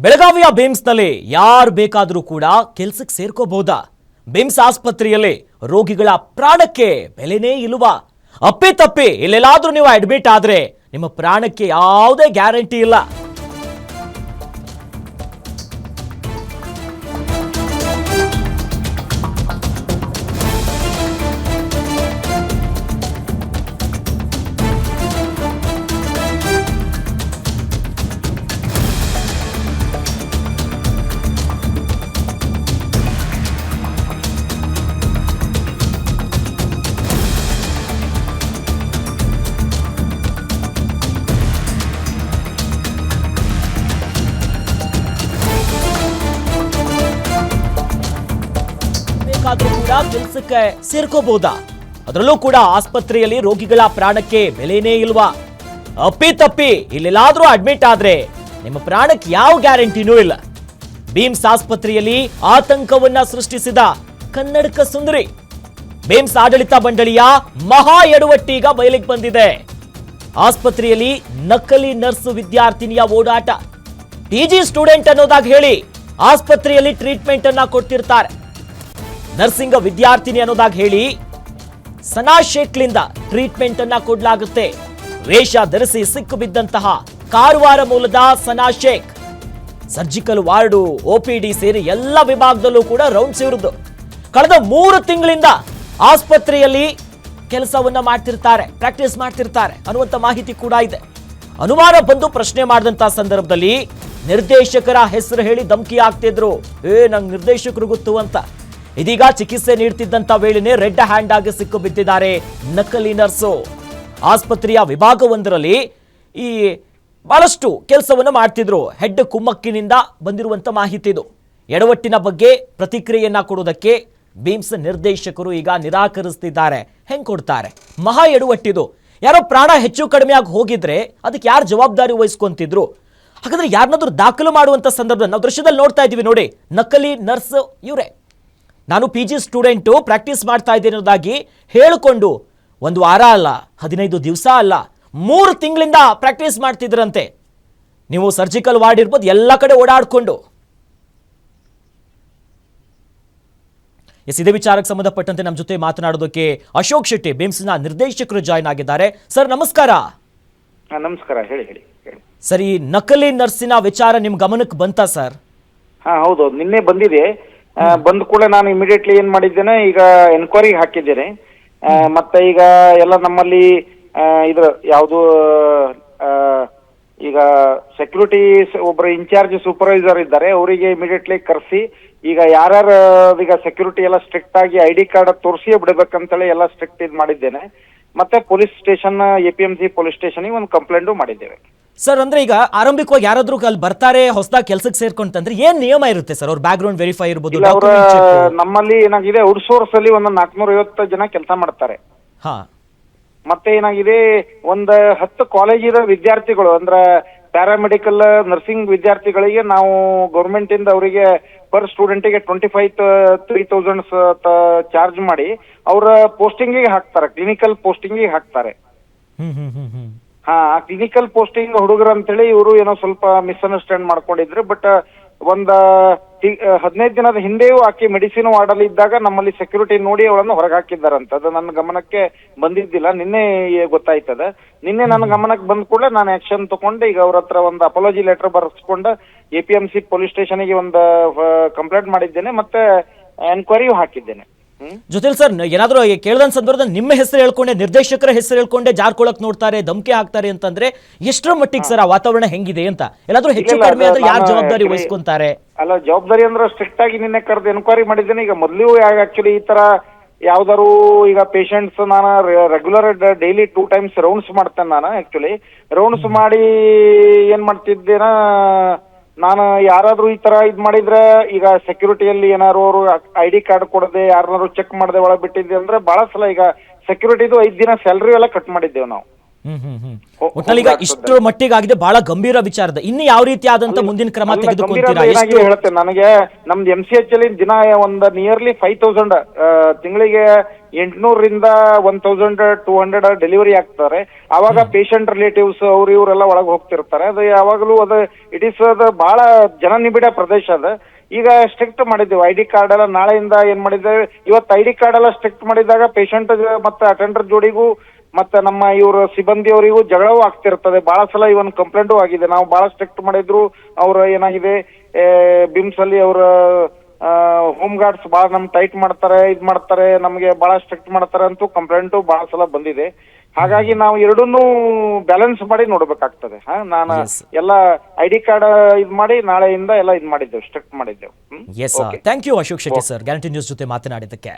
ಬೆಳಗಾವಿಯ ಬಿಮ್ಸ್ನಲ್ಲಿ ಯಾರು ಬೇಕಾದರೂ ಕೂಡ ಕೆಲಸಕ್ಕೆ ಸೇರ್ಕೋಬಹುದಾ? ಬಿಮ್ಸ್ ಆಸ್ಪತ್ರೆಯಲ್ಲಿ ರೋಗಿಗಳ ಪ್ರಾಣಕ್ಕೆ ಬೆಲೆನೇ ಇಲ್ವಾ? ಅಪ್ಪಿತಪ್ಪಿ ಎಲ್ಲೆಲ್ಲಾದ್ರೂ ನೀವು ಅಡ್ಮಿಟ್ ಆದ್ರೆ ನಿಮ್ಮ ಪ್ರಾಣಕ್ಕೆ ಯಾವುದೇ ಗ್ಯಾರಂಟಿ ಇಲ್ಲ. ಕೂಡ ಕೆಲಸಕ್ಕೆ ಸೇರ್ಕೋಬಹುದಾ? ಅದರಲ್ಲೂ ಕೂಡ ಆಸ್ಪತ್ರೆಯಲ್ಲಿ ರೋಗಿಗಳ ಪ್ರಾಣಕ್ಕೆ ಬೆಲೆನೇ ಇಲ್ವಾ? ಅಪ್ಪಿತಪ್ಪಿ ಇಲ್ಲೆಲ್ಲಾದ್ರೂ ಅಡ್ಮಿಟ್ ಆದ್ರೆ ನಿಮ್ಮ ಪ್ರಾಣಕ್ಕೆ ಯಾವ ಗ್ಯಾರಂಟಿನೂ ಇಲ್ಲ. ಬಿಮ್ಸ್ ಆಸ್ಪತ್ರೆಯಲ್ಲಿ ಆತಂಕವನ್ನ ಸೃಷ್ಟಿಸಿದ ಕನ್ನಡಕ ಸುಂದರಿ. ಬಿಮ್ಸ್ ಆಡಳಿತ ಮಂಡಳಿಯ ಮಹಾ ಎಡವಟ್ಟೀಗ ಬಯಲಿಗೆ ಬಂದಿದೆ. ಆಸ್ಪತ್ರೆಯಲ್ಲಿ ನಕಲಿ ನರ್ಸ್ ವಿದ್ಯಾರ್ಥಿನಿಯ ಓಡಾಟ. ಪಿಜಿ ಸ್ಟೂಡೆಂಟ್ ಅನ್ನೋದಾಗಿ ಹೇಳಿ ಆಸ್ಪತ್ರೆಯಲ್ಲಿ ಟ್ರೀಟ್ಮೆಂಟ್ ಅನ್ನ ಕೊಡ್ತಿರ್ತಾರೆ. ನರ್ಸಿಂಗ್ ವಿದ್ಯಾರ್ಥಿನಿ ಅನ್ನೋದಾಗಿ ಹೇಳಿ ಸನಾ ಶೇಖ್ಲಿಂದ ಟ್ರೀಟ್ಮೆಂಟ್ ಅನ್ನ ಕೊಡಲಾಗುತ್ತೆ. ವೇಷ ಧರಿಸಿ ಸಿಕ್ಕು ಬಿದ್ದಂತಹ ಕಾರವಾರ ಮೂಲದ Sana Sheikh surgical ward, OPD ಸೇರಿ ಎಲ್ಲ ವಿಭಾಗದಲ್ಲೂ ಕೂಡ ರೌಂಡ್ಸ್ ಇರುವುದು. ಕಳೆದ 3 ತಿಂಗಳಿಂದ ಆಸ್ಪತ್ರೆಯಲ್ಲಿ ಕೆಲಸವನ್ನ ಮಾಡ್ತಿರ್ತಾರೆ, ಪ್ರಾಕ್ಟೀಸ್ ಮಾಡ್ತಿರ್ತಾರೆ ಅನ್ನುವಂತ ಮಾಹಿತಿ ಕೂಡ ಇದೆ. ಅನುಮಾನ ಬಂದು ಪ್ರಶ್ನೆ ಮಾಡಿದಂತ ಸಂದರ್ಭದಲ್ಲಿ ನಿರ್ದೇಶಕರ ಹೆಸರು ಹೇಳಿ ಧಮಕಿ ಆಗ್ತಿದ್ರು. ನಂಗೆ ನಿರ್ದೇಶಕರು ಗೊತ್ತು ಅಂತ. ಇದೀಗ ಚಿಕಿತ್ಸೆ ನೀಡ್ತಿದ್ದಂತ ವೇಳೆನೆ ರೆಡ್ ಹ್ಯಾಂಡ್ ಆಗಿ ಸಿಕ್ಕು ಬಿದ್ದಿದ್ದಾರೆ ನಕಲಿ ನರ್ಸು. ಆಸ್ಪತ್ರೆಯ ವಿಭಾಗವೊಂದರಲ್ಲಿ ಈ ಬಹಳಷ್ಟು ಕೆಲಸವನ್ನು ಮಾಡ್ತಿದ್ರು. ಹೆಡ್ ಕುಮ್ಮಕ್ಕಿನಿಂದ ಬಂದಿರುವಂತ ಮಾಹಿತಿ ಇದು. ಎಡವಟ್ಟಿನ ಬಗ್ಗೆ ಪ್ರತಿಕ್ರಿಯೆಯನ್ನ ಕೊಡೋದಕ್ಕೆ ಬಿಮ್ಸ್ ನಿರ್ದೇಶಕರು ಈಗ ನಿರಾಕರಿಸ್ತಿದ್ದಾರೆ. ಹೆಂಗ್ ಕೊಡ್ತಾರೆ? ಮಹಾ ಎಡವಟ್ಟಿದು. ಯಾರೋ ಪ್ರಾಣ ಹೆಚ್ಚು ಕಡಿಮೆ ಆಗಿ ಹೋಗಿದ್ರೆ ಅದಕ್ಕೆ ಯಾರು ಜವಾಬ್ದಾರಿ ವಹಿಸ್ಕೊಂತಿದ್ರು? ಹಾಗಾದ್ರೆ ಯಾರನ್ನಾದ್ರೂ ದಾಖಲು ಮಾಡುವಂತ ಸಂದರ್ಭದಲ್ಲಿ ನಾವು ದೃಶ್ಯದಲ್ಲಿ ನೋಡ್ತಾ ಇದೀವಿ ನೋಡಿ, ನಕಲಿ ನರ್ಸ್ ಇವರೇ. ನಾನು PG ಸ್ಟೂಡೆಂಟು, ಪ್ರಾಕ್ಟೀಸ್ ಮಾಡ್ತಾ ಇದ್ದೇನೆ ಅನ್ನೋದಾಗಿ ಹೇಳಿಕೊಂಡು 1 ವಾರ ಅಲ್ಲ, 15 ದಿವಸ ಅಲ್ಲ, 3 ತಿಂಗಳಿಂದ ಪ್ರಾಕ್ಟೀಸ್ ಮಾಡ್ತಿದ್ರಂತೆ. ನೀವು ಸರ್ಜಿಕಲ್ ವಾರ್ಡ್ ಇರ್ಬೋದು, ಎಲ್ಲ ಕಡೆ ಓಡಾಡಿಕೊಂಡು. ಇದೇ ವಿಚಾರಕ್ಕೆ ಸಂಬಂಧಪಟ್ಟಂತೆ ನಮ್ಮ ಜೊತೆ ಮಾತನಾಡೋದಕ್ಕೆ ಅಶೋಕ್ ಶೆಟ್ಟಿ, ಬಿಮ್ಸ್ನ ನಿರ್ದೇಶಕರು ಜಾಯ್ನ್ ಆಗಿದ್ದಾರೆ. ಸರ್ ನಮಸ್ಕಾರ. ನಮಸ್ಕಾರ. ಹೇಳಿ ಹೇಳಿ ಹೇಳಿ. ಸರ್, ಈ ನಕಲಿ ನರ್ಸಿನ ವಿಚಾರ ನಿಮ್ ಗಮನಕ್ಕೆ ಬಂತಾ ಸರ್? ಹೌದು, ನಿನ್ನೆ ಬಂದಿದೆ. ಬಂದ ಕೂಡ ನಾನು ಇಮಿಡಿಯೇಟ್ಲಿ ಏನ್ ಮಾಡಿದ್ದೇನೆ, ಈಗ ಎನ್ಕ್ವೈರಿ ಹಾಕಿದ್ದೇನೆ. ಮತ್ತೆ ಈಗ ಎಲ್ಲ ನಮ್ಮಲ್ಲಿ ಇದ್ರ ಯಾವುದು ಈಗ ಸೆಕ್ಯೂರಿಟಿ ಒಬ್ಬರು ಇನ್ಚಾರ್ಜ್ ಸೂಪರ್ವೈಸರ್ ಇದ್ದಾರೆ, ಅವರಿಗೆ ಇಮಿಡಿಯೇಟ್ಲಿ ಕರೆಸಿ ಈಗ ಯಾರ್ಯಾರು ಈಗ ಸೆಕ್ಯೂರಿಟಿ ಎಲ್ಲ ಸ್ಟ್ರಿಕ್ಟ್ ಆಗಿ ID ಕಾರ್ಡ್ ತೋರಿಸಿ ಬಿಡ್ಬೇಕಂತೇಳಿ ಎಲ್ಲ ಸ್ಟ್ರಿಕ್ಟ್ ಇದು ಮಾಡಿದ್ದೇನೆ. ಮತ್ತೆ ಪೊಲೀಸ್ ಸ್ಟೇಷನ್, APMC ಪೊಲೀಸ್ ಸ್ಟೇಷನ್ಗೆ ಒಂದು ಕಂಪ್ಲೇಂಟು ಮಾಡಿದ್ದೇವೆ. ಸರ್, ಅಂದ್ರೆ ಈಗ ಆರಂಭಿಕವಾಗಿ ಯಾರಾದ್ರೂ ಅಲ್ಲಿ ಬರ್ತಾರೆ ಹೊಸದಾಗಿ ಕೆಲಸಕ್ಕೆ ಸೇರ್ಕೊಂತಂದ್ರೆ ಏನ್ ನಿಯಮ ಇರುತ್ತೆ ಸರ್? ಅವ್ರ ಬ್ಯಾಕ್ ಗ್ರೌಂಡ್ ವೆರಿಫೈ ಇರಬಹುದು. ನಮ್ಮಲ್ಲಿ ಏನಾಗಿದೆ, ಔಟ್ಸೋರ್ಸ್ ಅಲ್ಲಿ ಒಂದು 450 ಜನ ಕೆಲಸ ಮಾಡ್ತಾರೆ. ಮತ್ತೆ ಏನಾಗಿದೆ, ಒಂದು 10 ಕಾಲೇಜಿನ ವಿದ್ಯಾರ್ಥಿಗಳು ಅಂದ್ರೆ ಪ್ಯಾರಾಮೆಡಿಕಲ್ ನರ್ಸಿಂಗ್ ವಿದ್ಯಾರ್ಥಿಗಳಿಗೆ ನಾವು ಗೌರ್ಮೆಂಟ್ ಇಂದ ಅವರಿಗೆ ಪರ್ ಸ್ಟೂಡೆಂಟಿಗೆ 25,000 ಚಾರ್ಜ್ ಮಾಡಿ ಅವರ ಪೋಸ್ಟಿಂಗಿಗೆ ಹಾಕ್ತಾರೆ, ಕ್ಲಿನಿಕಲ್ ಪೋಸ್ಟಿಂಗಿಗೆ ಹಾಕ್ತಾರೆ. ಕ್ಲಿನಿಕಲ್ ಪೋಸ್ಟಿಂಗ್ ಹುಡುಗರು ಅಂತೇಳಿ ಇವರು ಏನೋ ಸ್ವಲ್ಪ ಮಿಸ್ಅಂಡರ್ಸ್ಟ್ಯಾಂಡ್ ಮಾಡ್ಕೊಂಡಿದ್ರು. ಬಟ್ ಒಂದ 15 ದಿನದ ಹಿಂದೆಯೂ ಆಕೆ ಮೆಡಿಸಿನ್ ವಾರ್ಡ್ ಅಲ್ಲಿ ಇದ್ದಾಗ ನಮ್ಮಲ್ಲಿ ಸೆಕ್ಯೂರಿಟಿ ನೋಡಿ ಅವಳನ್ನು ಹೊರಗೆ ಹಾಕಿದ್ದಾರಂತ. ಅದು ನನ್ನ ಗಮನಕ್ಕೆ ಬಂದಿದ್ದಿಲ್ಲ, ನಿನ್ನೆ ಗೊತ್ತಾಯ್ತದ. ನಿನ್ನೆ ನನ್ನ ಗಮನಕ್ಕೆ ಬಂದ ಕೂಡಲೇ ನಾನು ಆಕ್ಷನ್ ತಗೊಂಡು ಈಗ ಅವ್ರ ಹತ್ರ ಒಂದು ಅಪಾಲಜಿ ಲೆಟರ್ ಬರೆಸ್ಕೊಂಡು APMC ಪೊಲೀಸ್ ಸ್ಟೇಷನ್ಗೆ ಒಂದು ಕಂಪ್ಲೇಂಟ್ ಮಾಡಿದ್ದೇನೆ, ಮತ್ತೆ ಎನ್ಕ್ವೈರಿಯೂ ಹಾಕಿದ್ದೇನೆ. ಜೊತೆಲಿ ಸರ್, ಏನಾದ್ರೂ ಕೇಳಿದ ಸಂದರ್ಭದಲ್ಲಿ ನಿಮ್ಮ ಹೆಸರು ಹೇಳ್ಕೊಂಡೆ, ನಿರ್ದೇಶಕರ ಹೆಸರು ಹೇಳ್ಕೊಂಡೆ ಜಾರ್ಕೊಳಕ್ ನೋಡ್ತಾರೆ, ಧಮಕಿ ಹಾಕ್ತಾರೆ ಅಂತಂದ್ರೆ ಎಷ್ಟರ ಮಟ್ಟಿಗೆ ಸರ್ ಆ ವಾತಾವರಣ ಹೆಂಗಿದೆ ಅಂತ? ಎಲ್ಲಾದ್ರೂ ಹೆಚ್ಚು ಕಡಿಮೆ ಆದ್ರೆ ಯಾರು ಜವಾಬ್ದಾರಿ ವಹಿಸ್ಕೊಂತಾರೆ? ಅಲ್ಲ, ಜವಾಬ್ದಾರಿ ಅಂದ್ರೆ ಸ್ಟ್ರಿಕ್ಟ್ ಆಗಿ ನಿನ್ನೆ ಕರೆದು ಎನ್ಕ್ವೈರಿ ಮಾಡಿದ್ದೇನೆ. ಈಗ ಮೊದಲು ಆಕ್ಚುಲಿ ಈ ತರ ಯಾವ್ದಾರು ಈಗ ಪೇಷಂಟ್ಸ್ ನಾನು ರೆಗ್ಯುಲರ್ ಡೈಲಿ 2 ಟೈಮ್ಸ್ ರೌಂಡ್ಸ್ ಮಾಡ್ತೇನೆ. ನಾನು ಆಕ್ಚುಲಿ ರೌಂಡ್ಸ್ ಮಾಡಿ ಏನ್ ಮಾಡ್ತಿದ್ದೇನ, ನಾನು ಯಾರಾದ್ರೂ ಈ ತರ ಇದ್ ಮಾಡಿದ್ರೆ ಈಗ ಸೆಕ್ಯೂರಿಟಿಯಲ್ಲಿ ಏನಾದ್ರು ಅವರು ID ಕಾರ್ಡ್ ಕೊಡದೆ ಯಾರನ್ನಾರು ಚೆಕ್ ಮಾಡದೆ ಒಳಗೆ ಬಿಟ್ಟಿದ್ದೆ ಅಂದ್ರೆ ಬಹಳ ಸಲ ಈಗ ಸೆಕ್ಯೂರಿಟಿದು 5 ದಿನ ಸ್ಯಾಲರಿ ಎಲ್ಲ ಕಟ್ ಮಾಡಿದ್ದೇವೆ ನಾವು. ಒಟ್ನಲ್ಲಿ ಈಗ ಇಷ್ಟರ ಮಟ್ಟಿಗಾಗಿದೆ, ಬಹಳ ಗಂಭೀರ ವಿಚಾರದ. ಇನ್ನು ಯಾವ ರೀತಿಯಾದಂತ ಮುಂದಿನ ಕ್ರಮ ತೆಗೆದುಕೊಂತೀರಾ? ಹೇಳುತ್ತೆ ನನಗೆ ನಮ್ದು MCH ಅಲ್ಲಿ ದಿನ ಒಂದು ನಿಯರ್ಲಿ 5000 ತಿಂಗಳಿಗೆ 800 1200 ಡೆಲಿವರಿ ಆಗ್ತಾರೆ. ಅವಾಗ ಪೇಷಂಟ್ ರಿಲೇಟಿವ್ಸ್ ಅವ್ರು ಇವರೆಲ್ಲ ಒಳಗೆ ಹೋಗ್ತಿರ್ತಾರೆ. ಅದು ಯಾವಾಗಲೂ ಅದು ಇಟ್ ಈಸ್ ಅದು ಬಹಳ ಜನನಿಬಿಡ ಪ್ರದೇಶ ಅದು. ಈಗ ಸ್ಟ್ರಿಕ್ಟ್ ಮಾಡಿದ್ದೇವೆ ID ಕಾರ್ಡ್ ಎಲ್ಲ. ನಾಳೆಯಿಂದ ಏನ್ ಮಾಡಿದ್ದೇವೆ, ಇವತ್ತು ID ಕಾರ್ಡ್ ಎಲ್ಲ ಸ್ಟ್ರಿಕ್ಟ್ ಮಾಡಿದಾಗ ಪೇಷಂಟ್ ಮತ್ತೆ ಅಟೆಂಡರ್ ಜೋಡಿಗೂ ಮತ್ತೆ ನಮ್ಮ ಇವರು ಸಿಬ್ಬಂದಿ ಅವರಿಗೂ ಜಗಳವೂ ಆಗ್ತಿರ್ತದೆ. ಬಹಳ ಸಲ ಇವನ್ ಕಂಪ್ಲೇಂಟು ಆಗಿದೆ. ನಾವು ಬಹಳ ಸ್ಟ್ರಿಕ್ಟ್ ಮಾಡಿದ್ರು ಅವ್ರ ಏನಾಗಿದೆ, ಬಿಮ್ಸ್ ಅಲ್ಲಿ ಅವರ ಹೋಮ್ ಗಾರ್ಡ್ಸ್ ಬಹಳ ನಮ್ ಟೈಟ್ ಮಾಡ್ತಾರೆ, ಇದ್ ಮಾಡ್ತಾರೆ, ನಮ್ಗೆ ಬಹಳ ಸ್ಟ್ರಿಕ್ಟ್ ಮಾಡ್ತಾರೆ ಅಂತೂ ಕಂಪ್ಲೇಂಟು ಬಹಳ ಸಲ ಬಂದಿದೆ. ಹಾಗಾಗಿ ನಾವು ಎರಡನ್ನೂ ಬ್ಯಾಲೆನ್ಸ್ ಮಾಡಿ ನೋಡ್ಬೇಕಾಗ್ತದೆ. ನಾನು ಎಲ್ಲ ID ಕಾರ್ಡ್ ಇದ್ ಮಾಡಿ ನಾಳೆಯಿಂದ ಎಲ್ಲ ಇದ್ ಮಾಡಿದ್ದೇವೆ, ಸ್ಟ್ರಿಕ್ಟ್ ಮಾಡಿದ್ದೇವೆ. Thank you Ashok Shetty sir, Guarantee News ಜೊತೆ ಮಾತನಾಡಿದ್ದಕ್ಕೆ.